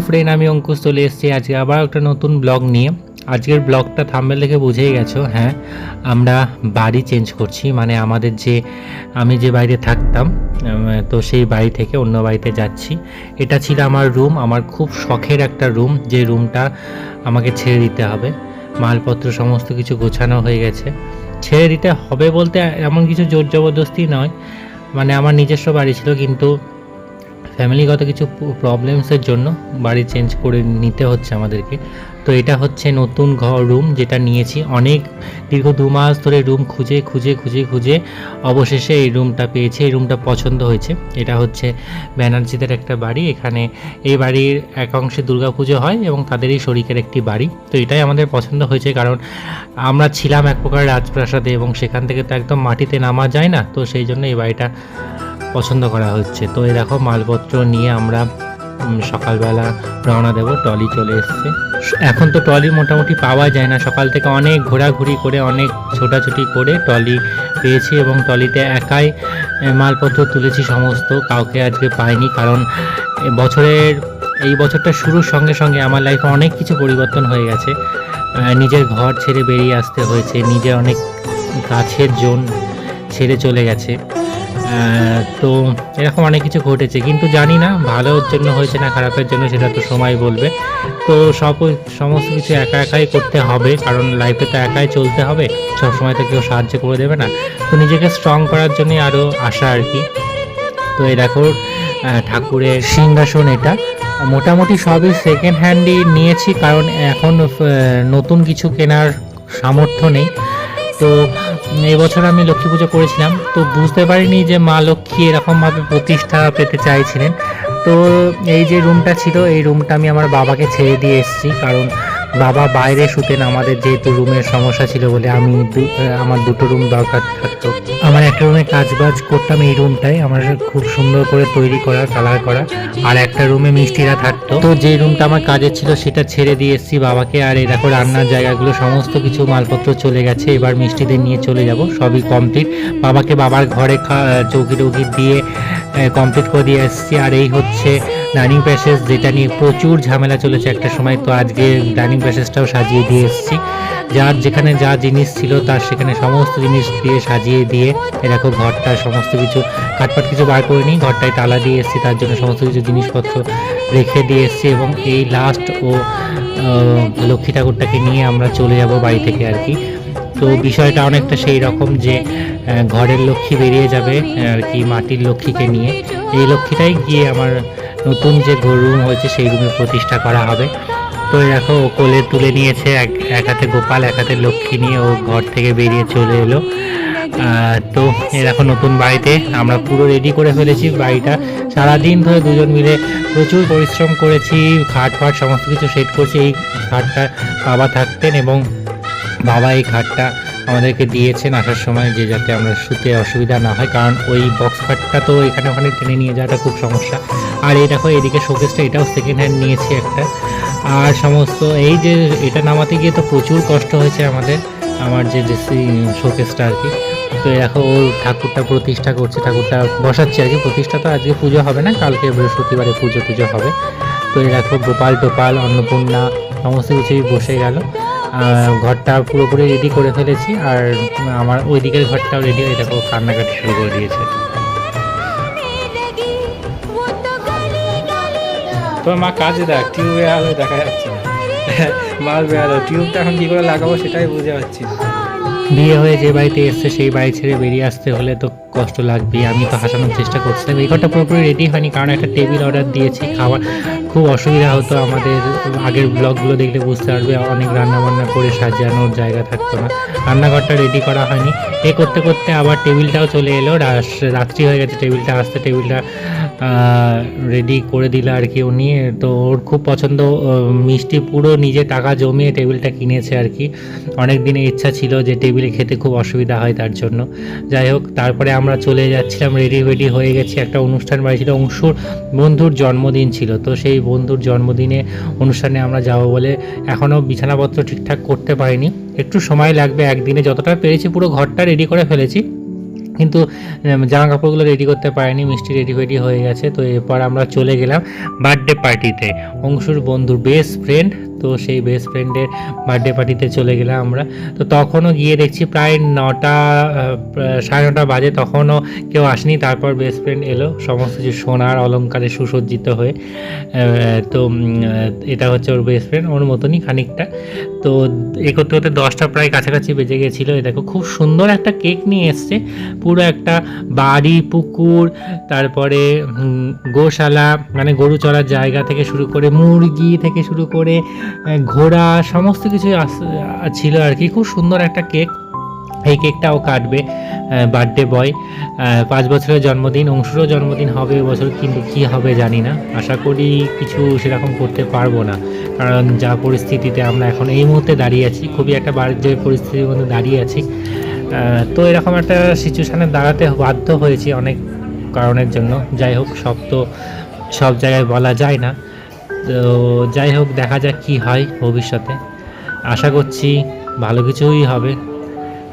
Friend, আমি অঙ্কুশ চলে এসেছি আজকে আবার একটা নতুন ব্লগ নিয়ে। আজকের ব্লগটা থাম্বনেল দেখে বুঝেই গেছো। হ্যাঁ, আমরা বাড়ি চেঞ্জ করছি, মানে আমাদের আমি যে বাড়িতে থাকতাম, তো সেই বাড়ি থেকে অন্য বাড়িতে যাচ্ছি। এটা ছিল আমার রুম, আমার খুব শখের একটা রুম, যে রুমটা আমাকে ছেড়ে দিতে হবে। মালপত্র সমস্ত কিছু গোছানো হয়ে গেছে, ছেড়ে দিতে হবে বলতে এমন কিছু জোর জবরদস্তি নয়, মানে আমার নিজস্ব বাড়ি ছিল, কিন্তু ফ্যামিলিগত কিছু প্রবলেমসের জন্য বাড়ি চেঞ্জ করে নিতে হচ্ছে আমাদেরকে। তো এটা হচ্ছে নতুন রুম যেটা নিয়েছি, অনেক দীর্ঘ 2 মাস ধরে রুম খুঁজে খুঁজে খুঁজে খুঁজে অবশেষে এই রুমটা পেয়েছি। এই রুমটা পছন্দ হয়েছে। এটা হচ্ছে ব্যানার্জিদের একটা বাড়ি, এখানে এই বাড়ির এক অংশে দুর্গাপুজো হয় এবং তাদেরই শরিকের একটি বাড়ি। তো এটাই আমাদের পছন্দ হয়েছে, কারণ আমরা ছিলাম এক প্রকার রাজপ্রাসাদে এবং সেখান থেকে তো একদম মাটিতে নামা যায় না, তো সেই জন্য এই বাড়িটা পছন্দ করা হচ্ছে। তো এই দেখো মালপত্র নিয়ে আমরা সকালবেলা রওনা দেব। ট্রলি চলে এসছে। এখন তো ট্রলি মোটামুটি পাওয়া যায় না, সকাল থেকে অনেক ঘোরাঘুরি করে অনেক ছোটাছুটি করে ট্রলি পেয়েছি এবং ট্রলিতে একাই মালপত্র তুলেছি সমস্ত, কাউকে আজকে পাইনি। কারণ এই বছরটা শুরুর সঙ্গে সঙ্গে আমার লাইফে অনেক কিছু পরিবর্তন হয়ে গেছে। নিজের ঘর ছেড়ে বেরিয়ে আসতে হয়েছে, নিজের অনেক কাছের জন ছেড়ে চলে গেছে। তো এরকম অনেক কিছু ঘটেছে, কিন্তু জানি না ভালোর জন্য হয়েছে না খারাপের জন্য, সেটা তো সময় বলবে। তো সমস্ত কিছু একা একাই করতে হবে, কারণ লাইফে তো একাই চলতে হবে, সবসময় তো কেউ সাহায্য করে দেবে না। তো নিজেকে স্ট্রং করার জন্যই আরও আশা আর কি। তো এই দেখো ঠাকুরের সিংহাসন, এটা মোটামুটি সবই সেকেন্ড হ্যান্ডই নিয়েছি, কারণ এখন নতুন কিছু কেনার সামর্থ্য নেই। তো এবছর আমি লক্ষ্মী পুজো করেছিলাম, তো বুঝতে পারিনি যে মা লক্ষ্মী এরকমভাবে প্রতিষ্ঠা পেতে চাইছিলেন। তো এই যে রুমটা ছিল, এই রুমটা আমি আমার বাবাকে ছেড়ে দিয়ে এসেছি, কারণ বাবা বাইরে শুতেন, আমাদের যেহেতু রুমের সমস্যা ছিল বলে আমার 2টো রুম দরকার থাকতো। আমার একটা রুমে কাজবাজ করতাম, এই রুমটাই আমার খুব সুন্দর করে তৈরি করা, কালার করা, আর একটা রুমে মিষ্টিরা থাকতো। তো যে রুমটা আমার কাজের ছিল সেটা ছেড়ে দিয়ে এসেছি বাবাকে। আর এই দেখো রান্নার জায়গাগুলো সমস্ত কিছু মালপত্র চলে গেছে, এবার মিষ্টিদের নিয়ে চলে যাব, সবই কমপ্লিট। বাবাকে বাবার ঘরে চৌকি টৌকি দিয়ে কমপ্লিট করে দিয়ে এসেছি। আর এই হচ্ছে ডাইনিং প্যাসেজ, যেটা নিয়ে প্রচুর ঝামেলা চলেছে একটা সময়। তো আজকে ডাইনিং প্যাসেজটাও সাজিয়ে দিয়ে এসেছি, যেখানে যা জিনিস ছিল তার সেখানে সমস্ত জিনিস দিয়ে সাজিয়ে দিয়ে এরকম ঘরটা সমস্ত কিছু কাটপাট কিছু বার করে নিই, ঘরটায় তালা দিয়ে এসেছি, তার জন্য সমস্ত কিছু জিনিসপত্র রেখে দিয়ে এসেছি। এবং এই লাস্ট লক্ষ্মী ঠাকুরটাকে নিয়ে আমরা চলে যাব বাড়ি থেকে আর কি। তো বিষয়টা অনেকটা সেই রকম যে ঘরের লক্ষ্মী বেরিয়ে যাবে আর কি মাটির লক্ষ্মীকে নিয়ে। এই লক্ষ্মীটাই গিয়ে আমার নতুন যে রুম হয়েছে সেই রুমে প্রতিষ্ঠা করা হবে। তো দেখো ও কোলে তুলে নিয়েছে, এক হাতে গোপাল এক হাতে লক্ষ্মী নিয়ে ও ঘর থেকে বেরিয়ে চলে এলো। তো এরকম নতুন বাড়িতে আমরা পুরো রেডি করে ফেলেছি বাড়িটা। সারাদিন ধরে দুজন মিলে প্রচুর পরিশ্রম করেছি, খাট ফাট সমস্ত কিছু সেট করছি। এই খাটটা বাবা থাকতেন এবং বাবা এই খাটটা আমাদেরকে দিয়েছেন আসার সময়, যে যাতে আমরা শুতে অসুবিধা না হয়, কারণ ওই বক্স খাটটা তো এখানে ওখানে টেনে নিয়ে যাওয়াটা খুব সমস্যা। আর এই দেখো এদিকে শোকেসটা, এটাও সেকেন্ড হ্যান্ড নিয়েছি একটা। আর সমস্ত এই যে এটা নামাতে গিয়ে তো প্রচুর কষ্ট হয়েছে আমার যে শোকেসটা আর কি। তো দেখো ওর ঠাকুরটা প্রতিষ্ঠা করছে, ঠাকুরটা বসাচ্ছে আর কি। প্রতিষ্ঠা তো আজকে পুজো হবে না, কালকে বৃহস্পতিবারে পুজো হবে। তো এই দেখো গোপাল টোপাল অন্নপূর্ণা সমস্ত কিছুই বসে গেল। ঘরটা পুরোপুরি রেডি করে ফেলেছি, আর আমার ওই দিকের ঘরটাও রেডি হয়ে দেখো কান্নাকাটি শুরু করে দিয়েছে। তোমার মা কাজে দেখ, টিউবে আলো দেখা যাচ্ছে না, মারবে আলো, টিউবটা এখন কী করে লাগাবো সেটাই বুঝে পাচ্ছি না। বিয়ে হয়ে যে বাড়িতে এসছে সেই বাড়ি ছেড়ে বেরিয়ে আসতে হলে তো কষ্ট লাগবেই। আমি তো হাসানোর চেষ্টা করছিলাম। এই ঘরটা পুরোপুরি রেডি হয়নি, কারণ একটা টেবিল অর্ডার দিয়েছি, খাবার খুব অসুবিধা হতো আমাদের। আগের ব্লগগুলো দেখলে বুঝতে পারবে, অনেক রান্নাবান্না করে সাজানোর জায়গা থাকতো না। রান্নাঘরটা রেডি করা হয়নি, করতে করতে আবার টেবিলটাও চলে এলো, রাত্রি হয়ে গেছে। টেবিলটা রেডি করে দিল আর কি উনি। তো ওর খুব পছন্দ মিষ্টি, পুরো নিজে টাকা জমিয়ে টেবিলটা কিনেছে আর কি। অনেক দিনের ইচ্ছা ছিল যে টেবিলে খেতে খুব অসুবিধা হয় তার জন্য। যাই হোক, তারপরে আমরা চলে যাচ্ছিলাম, রেডি হয়ে গেছি। একটা অনুষ্ঠান বাড়ি ছিল, অংশুর বন্ধুর জন্মদিন ছিল, তো সেই বন্ধুর জন্মদিনে অনুষ্ঠানে আমরা যাব বলে এখনও বিছানাপত্র ঠিকঠাক করতে পারিনি, একটু সময় লাগবে। একদিনে যতটা পেরেছি পুরো ঘরটা রেডি করে ফেলেছি, কিন্তু জামা কাপড়গুলো রেডি করতে পারিনি, মিষ্টি রেডি হয়ে গেছে। তো এরপর আমরা চলে গেলাম বার্থডে পার্টিতে, অংশুর বন্ধুর বেস্ট ফ্রেন্ড, তো সেই বেস্ট ফ্রেন্ডের বার্থডে পার্টিতে চলে গেলাম আমরা। তো তখনও গিয়ে দেখছি প্রায় 9টা 9:30 বাজে, তখনও কেউ আসেনি। তারপর বেস্ট ফ্রেন্ড এলো সমস্ত কিছু সোনার অলঙ্কারে সুসজ্জিত হয়ে। তো এটা হচ্ছে ওর বেস্ট ফ্রেন্ড, ওর মতনই খানিকটা। তো এ করতে করতে 10টা প্রায় কাছাকাছি বেজে গেছিলো। এ দেখো খুব সুন্দর একটা কেক নিয়ে এসছে, পুরো একটা বাড়ি, পুকুর, তারপরে গোশালা মানে গরু চড়ার জায়গা থেকে শুরু করে, মুরগি থেকে শুরু করে ঘোড়া, সমস্ত কিছু ছিল আর কি। খুব সুন্দর একটা কেক। এই কেকটাও কাটবে বার্থডে বয়, 5 বছরের জন্মদিন। অংশুরও জন্মদিন হবে এবছর, কিন্তু কী হবে জানি না। আশা করি কিছু সেরকম করতে পারবো না, কারণ যা পরিস্থিতিতে আমরা এখন এই মুহূর্তে দাঁড়িয়ে আছি, খুবই একটা বাজে পরিস্থিতির মধ্যে দাঁড়িয়ে আছি। তো এরকম একটা সিচুয়েশানে দাঁড়াতে বাধ্য হয়েছি অনেক কারণের জন্য। যাই হোক, সব জায়গায় বলা যায় না। তো যাই হোক, দেখা যাক কী হয় ভবিষ্যতে। আশা করছি ভালো কিছুই হবে,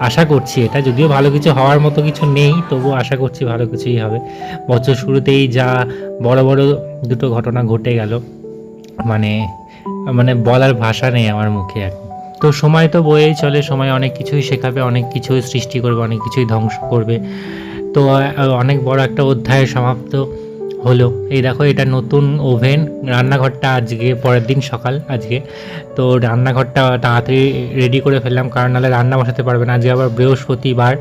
আশা করছি এটা, যদিও ভালো কিছু হওয়ার মতো কিছু নেই, তবুও আশা করছি ভালো কিছুই হবে। বছর শুরুতেই যা বড় বড় দুটো ঘটনা ঘটে গেল, মানে বলার ভাষা নেই আমার মুখে এখন। তো সময় তো বয়েই চলে, সময় অনেক কিছুই শেখাবে, অনেক কিছুই সৃষ্টি করবে, অনেক কিছুই ধ্বংস করবে। তো অনেক বড় একটা অধ্যায় সমাপ্ত হলো। এই দেখো, এটা নতুন ওভেন। রান্নাঘরটা আজকে পরের দিন সকাল আজকে, তো রান্নাঘরটা তাড়াতাড়ি রেডি করে ফেললাম, কারণ নাহলে রান্না বসাতে পারবে না। আজকে আবার বৃহস্পতিবার,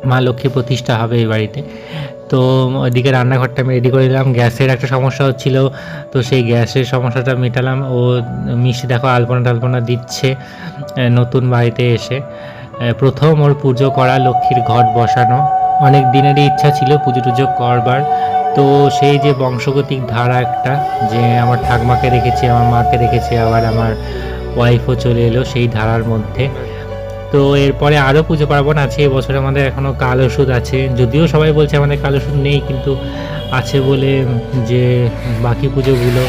মা লক্ষ্মী প্রতিষ্ঠা হবে এই বাড়িতে। তো ওইদিকে রান্নাঘরটা আমি রেডি করে দিলাম। গ্যাসের একটা সমস্যা হচ্ছিল, তো সেই গ্যাসের সমস্যাটা মেটালাম। ও মিষ্টি দেখো আলপনা টালপনা দিচ্ছে নতুন বাড়িতে এসে। প্রথম ওর পুজো করা, লক্ষ্মীর ঘট বসানো। অনেক দিনেরই ইচ্ছা ছিল পুজো টুজো করবার। তো সেই যে বংশগতিক ধারা একটা, যে আমার ঠাকমাকে রেখেছি, আমার মাকে রেখেছি, আবার আমার ওয়াইফও চলে এলো সেই ধারার মধ্যে। তো এরপরে আরও পুজো পার্বণ আছে। এবছর আমাদের এখনও কাল ওষুধ আছে, যদিও সবাই বলছে আমাদের কাল ওষুধ নেই, কিন্তু আছে বলে যে বাকি পুজোগুলো,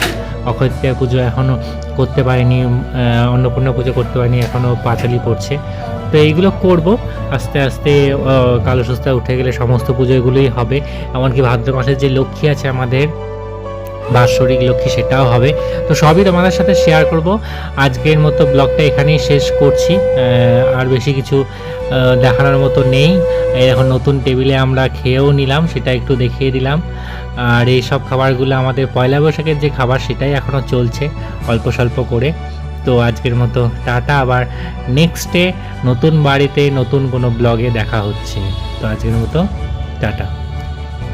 অক্ষয় তৃতীয়া পুজো এখনও করতে পারিনি, অন্নপূর্ণা পুজো করতে পারিনি, এখনও পাঁচালি পড়ছে। তো এইগুলো করব আস্তে আস্তে। কালো সস্তা উঠে গেলে সমস্ত পুজো এগুলোই হবে। এমনকি ভাদ্র মাসের যে লক্ষ্মী আছে আমাদের, বাৎসরিক লক্ষ্মী, সেটাও হবে। তো সবই তোমাদের সাথে শেয়ার করব। আজকের মতো ব্লগটা এখানেই শেষ করছি, আর বেশি কিছু দেখানোর মতো নেই। এখন নতুন টেবিলে আমরা খেয়েও নিলাম, সেটা একটু দেখিয়ে দিলাম। আর এই সব খাবারগুলো আমাদের পয়লা বৈশাখের যে খাবার, সেটাই এখনও চলছে অল্প স্বল্প করে। তো আজকের মতো টাটা, আবার নেক্সটে নতুন বাড়িতে নতুন কোনো ব্লগে দেখা হচ্ছে। তো আজকের মতো টাটা।